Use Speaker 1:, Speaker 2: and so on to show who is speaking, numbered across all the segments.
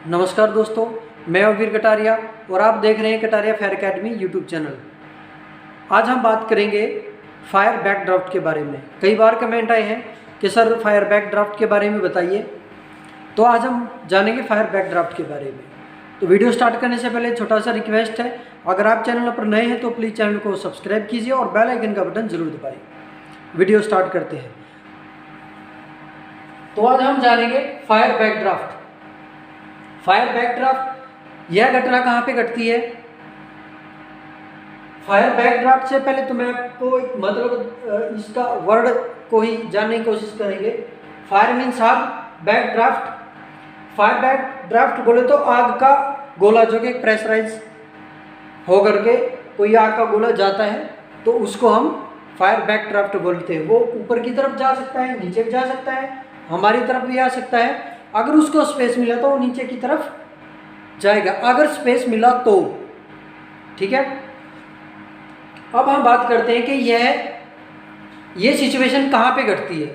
Speaker 1: नमस्कार दोस्तों, मैं अवीर कटारिया और आप देख रहे हैं Kataria fire academy YouTube channel. आज हम बात करेंगे फायर बैकड्राफ्ट के बारे में। कई बार कमेंट आए हैं कि सर फायर बैकड्राफ्ट के बारे में बताइए, तो आज हम जानेंगे फायर बैकड्राफ्ट के बारे में। तो वीडियो स्टार्ट करने से पहले छोटा सा रिक्वेस्ट है, अगर आप चैनल पर नए हैं तो प्लीज़ चैनल को सब्सक्राइब कीजिए और बेल आइकन का बटन जरूर दबाएँ। वीडियो स्टार्ट करते हैं। तो आज हम जानेंगे फायर बैकड्राफ्ट। फायर बैकड्राफ्ट यह घटना कहाँ पे घटती है? फायर बैकड्राफ्ट से पहले तो मैं आपको एक मतलब इसका वर्ड को ही जानने की कोशिश करेंगे। फायर मीन्स आग, बैकड्राफ्ट, फायर बैकड्राफ्ट बोले तो आग का गोला जो कि प्रेशराइज हो करके कोई आग का गोला जाता है तो उसको हम फायर बैकड्राफ्ट बोलते हैं। वो ऊपर की तरफ जा सकता है, नीचे भी जा सकता है, हमारी तरफ भी आ सकता है। अगर उसको स्पेस मिला तो वो नीचे की तरफ जाएगा, अगर स्पेस मिला तो। ठीक है, अब हम बात करते हैं कि ये सिचुएशन कहाँ पे घटती है।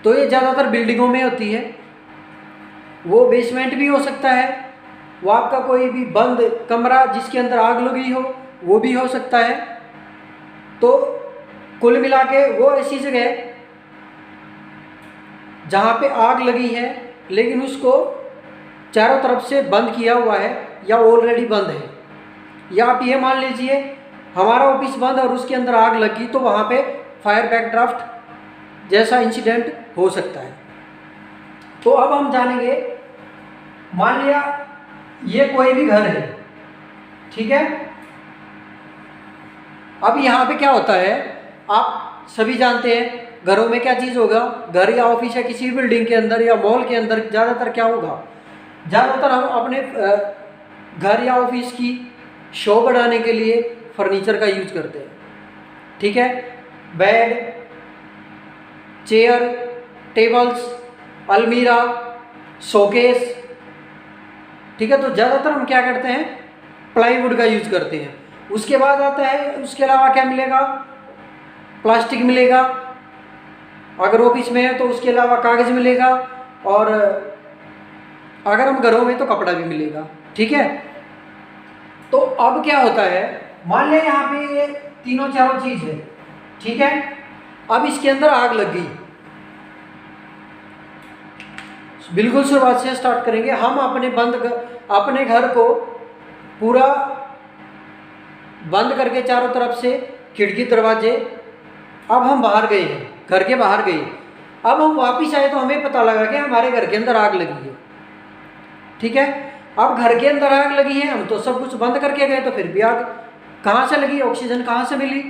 Speaker 1: तो ये ज़्यादातर बिल्डिंगों में होती है। वो बेसमेंट भी हो सकता है, वो आपका कोई भी बंद कमरा जिसके अंदर आग लगी हो वो भी हो सकता है। तो कुल मिला के वो ऐसी जगह है जहाँ पे आग लगी है लेकिन उसको चारों तरफ से बंद किया हुआ है या ऑलरेडी बंद है। या आप ये मान लीजिए हमारा ऑफिस बंद और उसके अंदर आग लगी, तो वहाँ पे फायर बैकड्राफ्ट जैसा इंसिडेंट हो सकता है। तो अब हम जानेंगे, मान लिया ये कोई भी घर है, ठीक है। अब यहाँ पे क्या होता है, आप सभी जानते हैं घरों में क्या चीज़ होगा, घर या ऑफिस या किसी भी बिल्डिंग के अंदर या मॉल के अंदर ज़्यादातर क्या होगा, ज़्यादातर हम अपने घर या ऑफिस की शो बढ़ाने के लिए फर्नीचर का यूज करते हैं। ठीक है, बेड, चेयर, टेबल्स, अलमीरा, शोकेस। ठीक है, तो ज़्यादातर हम क्या करते हैं, प्लाईवुड का यूज करते हैं। उसके बाद आता है, उसके अलावा क्या मिलेगा, प्लास्टिक मिलेगा, अगर ऑफिस में है तो उसके अलावा कागज़ मिलेगा, और अगर हम घरों में तो कपड़ा भी मिलेगा। ठीक है, तो अब क्या होता है, मान लें यहाँ पे ये तीनों चारों चीज़ है, ठीक है। अब इसके अंदर आग लग गई। बिल्कुल शुरुआत से स्टार्ट करेंगे हम। अपने घर को पूरा बंद करके चारों तरफ से खिड़की दरवाजे, अब हम बाहर गए हैं, घर के बाहर गए। अब हम वापस आए तो हमें पता लगा कि हमारे घर के अंदर आग लगी है। ठीक है, अब घर के अंदर आग लगी है, हम तो सब कुछ बंद करके गए, तो फिर भी आग कहाँ से लगी, ऑक्सीजन कहाँ से मिली?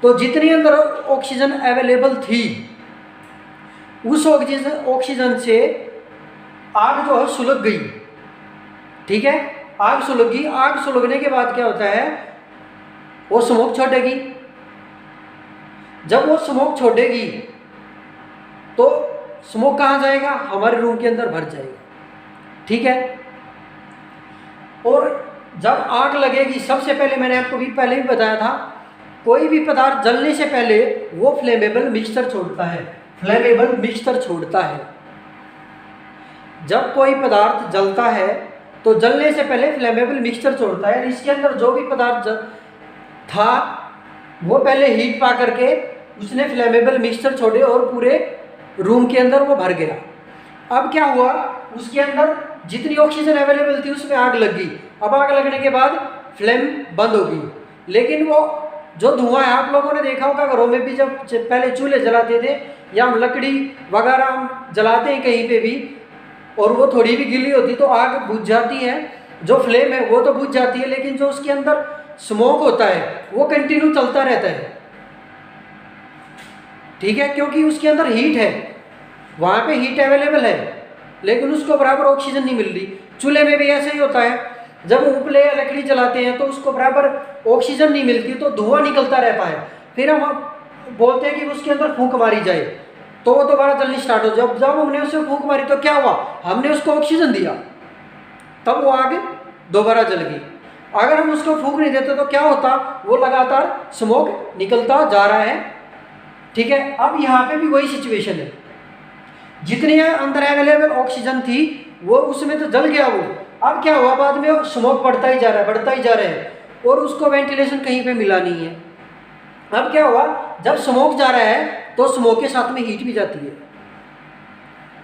Speaker 1: तो जितनी अंदर ऑक्सीजन अवेलेबल थी उस ऑक्सीजन से आग जो है सुलग गई। ठीक है, आग सुलग गई। आग सुलगने के बाद क्या होता है, वो स्मोक छोड़ेगी। जब वो स्मोक छोड़ेगी तो स्मोक कहाँ जाएगा, हमारे रूम के अंदर भर जाएगा। ठीक है, और जब आग लगेगी, सबसे पहले मैंने आपको भी पहले भी बताया था, कोई भी पदार्थ जलने से पहले वो फ्लेमेबल मिक्सचर छोड़ता है। फ्लेमेबल मिक्सचर छोड़ता है। जब कोई पदार्थ जलता है तो जलने से पहले फ्लेमेबल मिक्सचर छोड़ता है। इसके अंदर जो भी पदार्थ था वो पहले हीट पा करके उसने फ्लेमेबल मिक्सचर छोड़े और पूरे रूम के अंदर वो भर गया। अब क्या हुआ, उसके अंदर जितनी ऑक्सीजन अवेलेबल थी उसमें आग लग गई। अब आग लगने के बाद फ्लेम बंद हो गई, लेकिन वो जो धुआं है, आप लोगों ने देखा होगा घरों में भी, जब पहले चूल्हे जलाते थे या हम लकड़ी वगैरह हम जलाते हैं कहीं पे भी, और वो थोड़ी भी गिल्ली होती तो आग बुझ जाती है। जो फ्लेम है वो तो बुझ जाती है, लेकिन जो उसके अंदर स्मोक होता है वो कंटिन्यू चलता रहता है। ठीक है, क्योंकि उसके अंदर हीट है, वहाँ पे हीट अवेलेबल है, लेकिन उसको बराबर ऑक्सीजन नहीं मिल रही। चूल्हे में भी ऐसे ही होता है, जब उपले या लकड़ी जलाते हैं तो उसको बराबर ऑक्सीजन नहीं मिलती, तो धुआं निकलता रहता है। फिर हम बोलते हैं कि उसके अंदर फूंक मारी जाए तो वो दोबारा जलनी स्टार्ट हो। जब हमने उसे फूंक मारी तो क्या हुआ, हमने उसको ऑक्सीजन दिया, तब वो आग दोबारा जल गई। अगर हम उसको फूंक नहीं देते तो क्या होता, वो लगातार स्मोक निकलता जा रहा है। ठीक है, अब यहाँ पे भी वही सिचुएशन है, जितनी अंदर अवेलेबल ऑक्सीजन थी वो उसमें तो जल गया वो। अब क्या हुआ, बाद में स्मोक बढ़ता ही जा रहा है, बढ़ता ही जा रहा है, और उसको वेंटिलेशन कहीं पे मिला नहीं है। अब क्या हुआ, जब स्मोक जा रहा है तो स्मोक के साथ में हीट भी जाती है,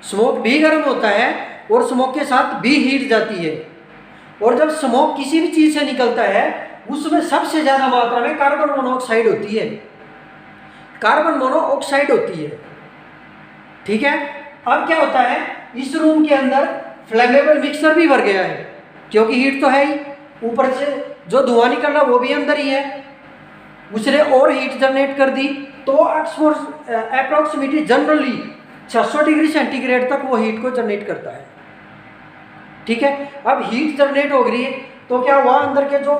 Speaker 1: स्मोक भी गर्म होता है और स्मोक के साथ भी हीट जाती है। और जब स्मोक किसी भी चीज़ से निकलता है उसमें सबसे ज़्यादा मात्रा में कार्बन मोनोऑक्साइड होती है, कार्बन मोनोऑक्साइड होती है। ठीक है, अब क्या होता है, इस रूम के अंदर फ्लेमेबल मिक्सर भी भर गया है, क्योंकि हीट तो है ही, ऊपर से जो धुआं निकल रहा वो भी अंदर ही है, उसने और हीट जनरेट कर दी। तो अप्रोक्सीमेटली जनरली 600 डिग्री सेंटीग्रेड तक वो हीट को जनरेट करता है। ठीक है, अब हीट जनरेट हो गई तो क्या हुआ, अंदर के जो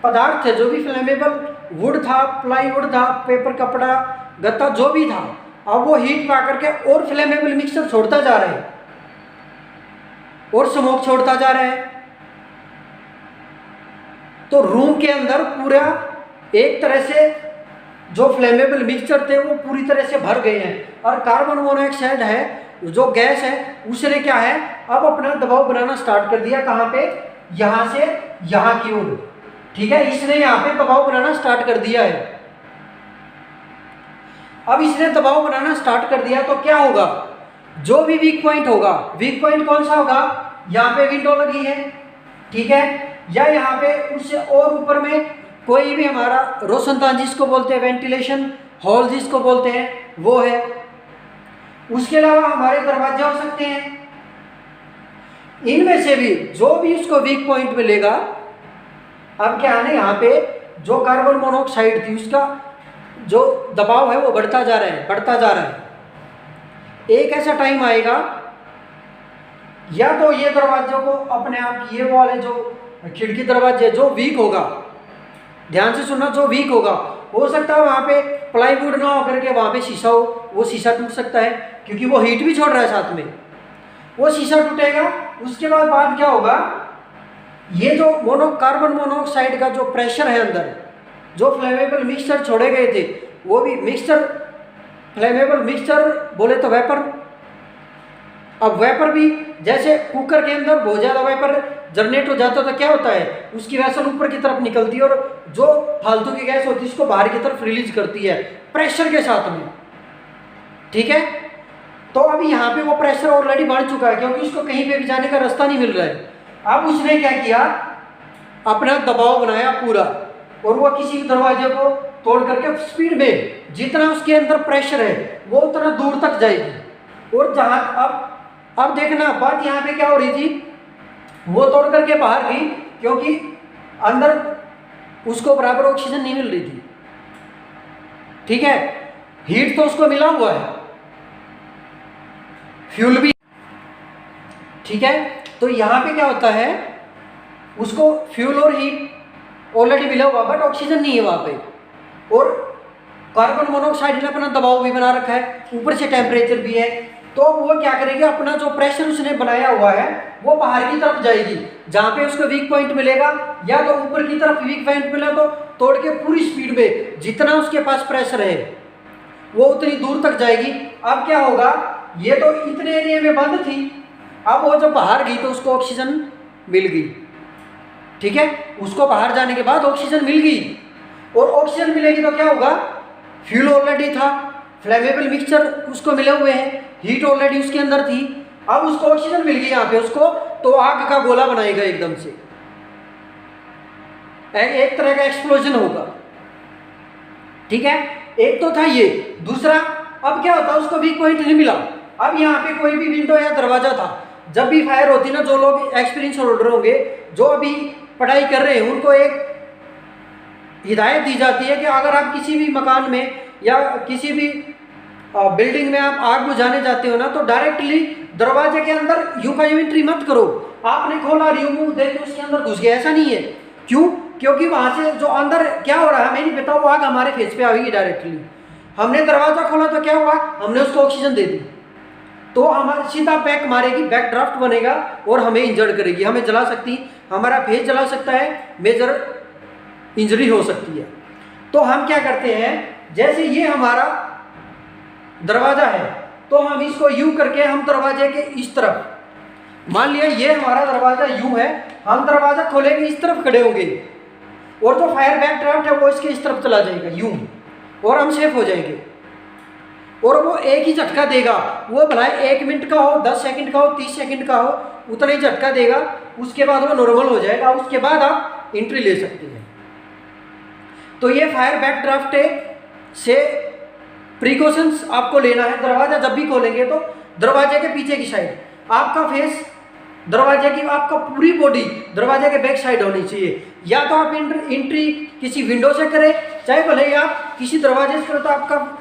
Speaker 1: पदार्थ थे, जो भी फ्लेमेबल वुड था, प्लाईवुड था, पेपर, कपड़ा, गत्ता, जो भी था, अब वो हीट पा करके और फ्लेमेबल मिक्सचर छोड़ता जा रहा है और स्मोक छोड़ता जा रहा है। तो रूम के अंदर पूरा एक तरह से जो फ्लेमेबल मिक्सचर थे वो पूरी तरह से भर गए हैं, और कार्बन मोनोऑक्साइड है जो गैस है उसने क्या है, अब अपना दबाव बनाना स्टार्ट कर दिया। कहाँ पे, यहाँ से यहाँ की ओर। ठीक है, इसने यहाँ पे दबाव बनाना स्टार्ट कर दिया है। अब इसने दबाव बनाना स्टार्ट कर दिया तो क्या होगा, जो भी वीक पॉइंट होगा, वीक पॉइंट कौन सा होगा, यहाँ पे विंडो लगी है, ठीक है, या यहाँ पे उससे और ऊपर में कोई भी हमारा रोशनदान जिसको बोलते हैं, वेंटिलेशन हॉल जिसको बोलते हैं, वो है। उसके अलावा हमारे दरवाजे हो सकते हैं। इनमें से भी जो भी उसको वीक पॉइंट मिलेगा, अब क्या है ना, यहाँ पे जो कार्बन मोनोऑक्साइड थी उसका जो दबाव है वो बढ़ता जा रहा है, बढ़ता जा रहा है। एक ऐसा टाइम आएगा, या तो ये दरवाजों को अपने आप, ये वाले जो खिड़की दरवाजे जो वीक होगा, ध्यान से सुनना, जो वीक होगा, हो सकता है वहाँ पे प्लाईवुड ना होकर के वहाँ पे शीशा हो, वो शीशा टूट सकता है, क्योंकि वो हीट भी छोड़ रहा है साथ में, वो शीशा टूटेगा। उसके बाद क्या होगा, ये जो कार्बन मोनोऑक्साइड का जो प्रेशर है अंदर, जो फ्लेमेबल मिक्सचर छोड़े गए थे, वो भी मिक्सचर, फ्लेमेबल मिक्सचर बोले तो वेपर। अब वेपर भी जैसे कुकर के अंदर बहुत ज़्यादा वेपर जनरेट हो जाता है तो क्या होता है, उसकी वेसल ऊपर की तरफ निकलती है और जो फालतू की गैस होती है उसको बाहर की तरफ रिलीज करती है प्रेशर के साथ में। ठीक है, तो अभी यहाँ पे वो प्रेशर ऑलरेडी बढ़ चुका है, क्योंकि उसको कहीं पे भी जाने का रास्ता नहीं मिल रहा है। अब उसने क्या किया, अपना दबाव बनाया पूरा, और वो किसी भी दरवाजे को तोड़ करके स्पीड में जितना उसके अंदर प्रेशर है वो उतना दूर तक जाएगी। और जहाँ अब देखना बात यहाँ पे क्या हो रही थी, वो तोड़ करके बाहर गई, क्योंकि अंदर उसको बराबर ऑक्सीजन नहीं मिल रही थी। ठीक है, हीट तो उसको मिला हुआ है, फ्यूल भी। ठीक है, तो यहाँ पे क्या होता है, उसको फ्यूल और हीट ऑलरेडी मिला हुआ, बट ऑक्सीजन नहीं है वहाँ पे, और कार्बन मोनोऑक्साइड ने अपना दबाव भी बना रखा है, ऊपर से टेम्परेचर भी है। तो वो क्या करेगी, अपना जो प्रेशर उसने बनाया हुआ है वो बाहर की तरफ जाएगी, जहाँ पे उसको वीक पॉइंट मिलेगा, या तो ऊपर की तरफ वीक पॉइंट मिला तो तोड़ के पूरी स्पीड में जितना उसके पास प्रेशर है वो उतनी दूर तक जाएगी। अब क्या होगा, ये तो इतने एरिया में बंद थी, अब वो जब बाहर गई तो उसको ऑक्सीजन मिल गई। ठीक है, उसको बाहर जाने के बाद ऑक्सीजन मिल गई, और ऑक्सीजन मिलेगी तो क्या होगा, फ्यूल ऑलरेडी था, फ्लेमेबल मिक्सचर उसको मिले हुए हैं, हीट ऑलरेडी उसके अंदर थी, अब उसको ऑक्सीजन मिल गई यहाँ पे उसको, तो आग का गोला बनाएगा एकदम से, एक तरह का एक्सप्लोजन होगा। ठीक है, एक तो था ये। दूसरा, अब क्या होता है, उसको वीक पॉइंट नहीं मिला, अब यहाँ पे कोई भी विंडो या दरवाजा था, जब भी फायर होती ना, जो लोग एक्सपीरियंस होल्डर होंगे, जो अभी पढ़ाई कर रहे हैं, उनको एक हिदायत दी जाती है कि अगर आप किसी भी मकान में या किसी भी बिल्डिंग में आप आग बुझाने जाते हो ना, तो डायरेक्टली दरवाजे के अंदर यूं का यूं एंट्री मत करो। आपने खोला, मुंह देख के उसके अंदर घुस गया, ऐसा नहीं है। क्यों? क्योंकि वहाँ से जो अंदर क्या हो रहा है हमें नहीं पता, वो आग हमारे फेस पे आएगी डायरेक्टली। हमने दरवाजा खोला तो क्या हुआ, हमने उसको ऑक्सीजन दे दी, तो हमारा सीधा बैक मारेगी, बैक ड्राफ्ट बनेगा और हमें इंजर्ड करेगी, हमें जला सकती, हमारा फेस जला सकता है, मेजर इंजरी हो सकती है। तो हम क्या करते हैं, जैसे ये हमारा दरवाजा है तो हम इसको यूं करके हम दरवाजे के इस तरफ मान लिया ये हमारा दरवाज़ा यूं है, हम दरवाज़ा खोलेंगे इस तरफ खड़े होंगे और जो फायर बैक ड्राफ्ट है वो इसके इस तरफ चला जाएगा यूं, और हम सेफ हो जाएंगे। और वो एक ही झटका देगा, वो भला 1 मिनट का हो, 10 सेकंड का हो, 30 सेकंड का हो, उतना ही झटका देगा, उसके बाद वो नॉर्मल हो जाएगा, उसके बाद आप एंट्री ले सकते हैं। तो ये फायर बैक ड्राफ्ट से प्रिकॉशंस आपको लेना है। दरवाज़ा जब भी खोलेंगे तो दरवाजे के पीछे की साइड आपका फेस, दरवाजे की आपका पूरी बॉडी दरवाजे के बैक साइड होनी चाहिए। या तो आप एंट्री किसी विंडो से करें, चाहे भले ही आप किसी दरवाजे से करें, तो आपका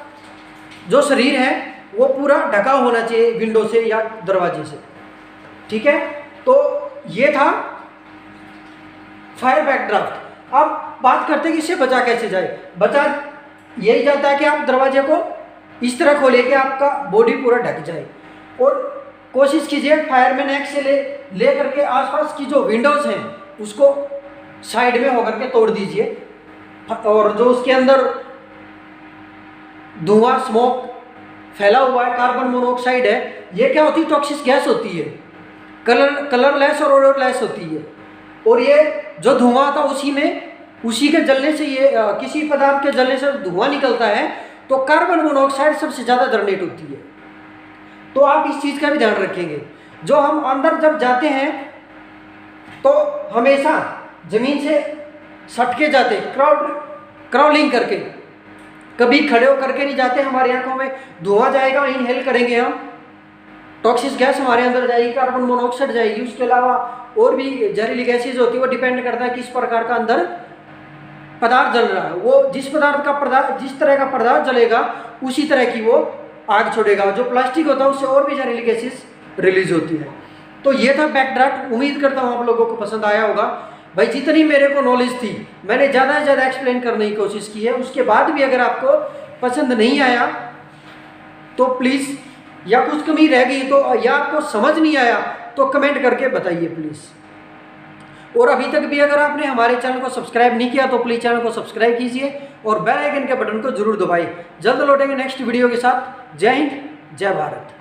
Speaker 1: जो शरीर है वो पूरा ढका होना चाहिए विंडो से या दरवाजे से। ठीक है, तो ये था फायर बैक ड्राफ्ट। अब बात करते हैं कि इससे बचा कैसे जाए। बचा यही जाता है कि आप दरवाजे को इस तरह खोलिए कि आपका बॉडी पूरा ढक जाए, और कोशिश कीजिए फायरमैन एक्स से ले करके आसपास की जो विंडोज़ हैं उसको साइड में होकर के तोड़ दीजिए, और जो उसके अंदर धुआं स्मोक फैला हुआ है, कार्बन मोनोऑक्साइड है, ये क्या होती है, टॉक्सिक गैस होती है, कलरलेस और ओडोरलेस होती है। और ये जो धुआं था उसी के जलने से, ये किसी पदार्थ के जलने से धुआं निकलता है, तो कार्बन मोनोऑक्साइड सबसे ज़्यादा जनरेट होती है। तो आप इस चीज़ का भी ध्यान रखेंगे। जो हम अंदर जब जाते हैं तो हमेशा ज़मीन से सट के जाते, क्राउलिंग करके, कभी खड़े होकर के नहीं जाते। हमारी आंखों में धुआं जाएगा, इनहेल करेंगे हम, टॉक्सिक गैस हमारे अंदर जाएगी, कार्बन मोनोऑक्साइड जाएगी। उसके अलावा और भी जहरीली गैसेज होती है, वो डिपेंड करता है किस प्रकार का अंदर पदार्थ जल रहा है। वो जिस तरह का पदार्थ जलेगा उसी तरह की वो आग छोड़ेगा। जो प्लास्टिक होता है उससे और भी जहरीली गैसेज रिलीज होती है। तो ये था बैक ड्राफ्ट। उम्मीद करता हूँ आप लोगों को पसंद आया होगा। भाई जितनी मेरे को नॉलेज थी मैंने ज़्यादा से ज़्यादा एक्सप्लेन करने की कोशिश की है। उसके बाद भी अगर आपको पसंद नहीं आया तो प्लीज़, या कुछ कमी रह गई तो, या आपको समझ नहीं आया तो कमेंट करके बताइए प्लीज़। और अभी तक भी अगर आपने हमारे चैनल को सब्सक्राइब नहीं किया तो प्लीज़ चैनल को सब्सक्राइब कीजिए और बेल आइकन के बटन को जरूर दबाइए। जल्द लौटेंगे नेक्स्ट वीडियो के साथ। जय हिंद, जय भारत।